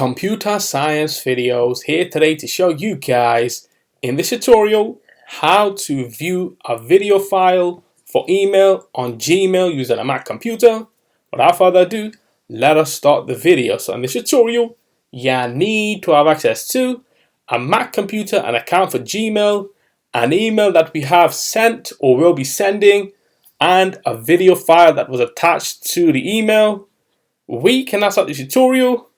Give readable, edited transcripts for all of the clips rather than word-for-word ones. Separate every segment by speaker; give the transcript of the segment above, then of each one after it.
Speaker 1: Computer Science Videos here today to show you guys in this tutorial how to view a video file for email on Gmail using a Mac computer. Without further ado, let us start the video. So in this tutorial, you need to have access to a Mac computer, an account for Gmail, an email that we have sent or will be sending, and a video file that was attached to the email. We can now start the tutorial.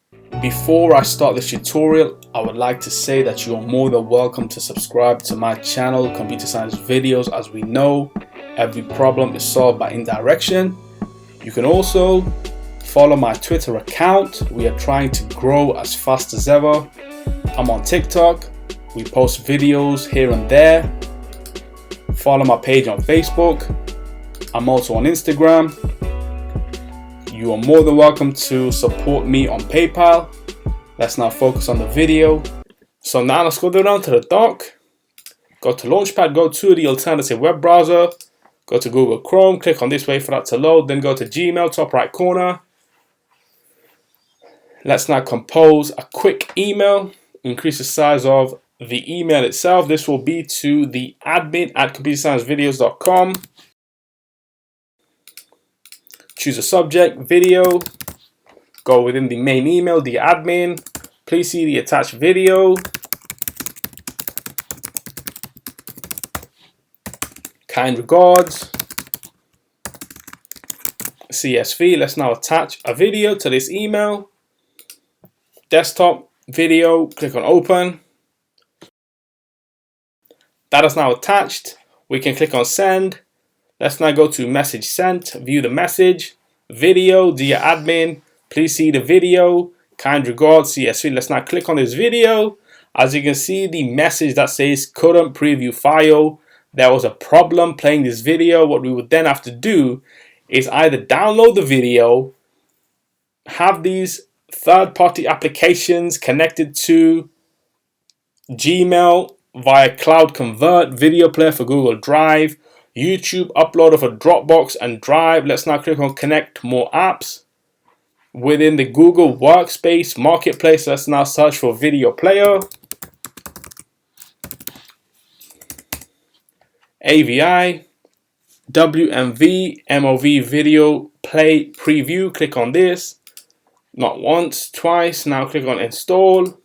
Speaker 1: Before I start this tutorial, I would like to say that you are more than welcome to subscribe to my channel, Computer Science Videos. As we know, every problem is solved by indirection. You can also follow my Twitter account. We are trying to grow as fast as ever. I'm on TikTok. We post videos here and there. Follow my page on Facebook. I'm also on Instagram. You are more than welcome to support me on PayPal. Let's now focus on the video. So now let's go down to the dock. Go to Launchpad, go to the alternative web browser. Go to Google Chrome, click on this, wait for that to load. Then go to Gmail, top right corner. Let's now compose a quick email. Increase the size of the email itself. This will be to the admin at ComputerScienceVideos.com. Choose a subject, video. Go within the main email, the admin. Please see the attached video. Kind regards. CSV. Let's now attach a video to this email. Desktop, video, click on open. That is now attached. We can click on send. Let's now go to message sent, view the message, video, dear admin, please see the video, kind regards, CSV. Let's now click on this video. As you can see, the message that says couldn't preview file. There was a problem playing this video. What we would then have to do is either download the video, have these third-party applications connected to Gmail via Cloud Convert, video player for Google Drive, YouTube uploader for Dropbox and Drive. Let's now click on connect more apps. Within the Google Workspace Marketplace, let's now search for video player. AVI, WMV, MOV video play preview. Click on this. Not once, twice. Now click on install.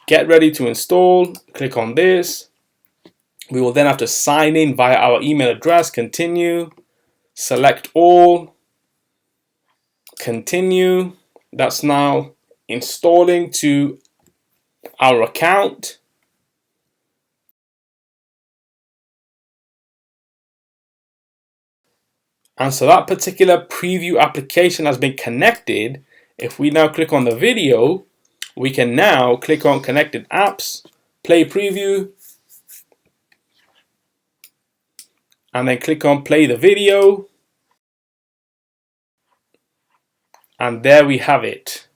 Speaker 1: Get ready to install. Click on this. We will then have to sign in via our email address. Continue. Select all. Continue. That's now installing to our account. And so that particular preview application has been connected. If we now click on the video, we can now click on connected apps, play preview, and then click on play the video. And there we have it.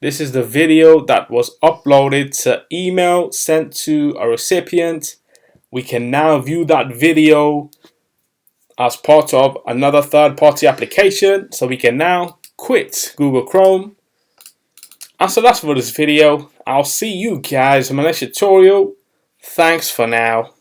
Speaker 1: This is the video that was uploaded to email sent to a recipient. We can now view that video as part of another third-party application. So we can now quit Google Chrome. And so that's for this video. I'll see you guys in my next tutorial. Thanks for now.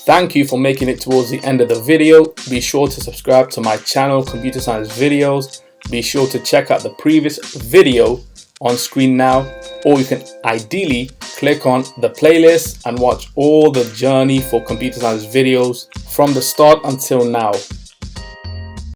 Speaker 1: Thank you for making it towards the end of the video. Be sure to subscribe to my channel, Computer Science Videos. Be sure to check out the previous video on screen now, or you can ideally click on the playlist and watch all the journey for Computer Science Videos from the start until now.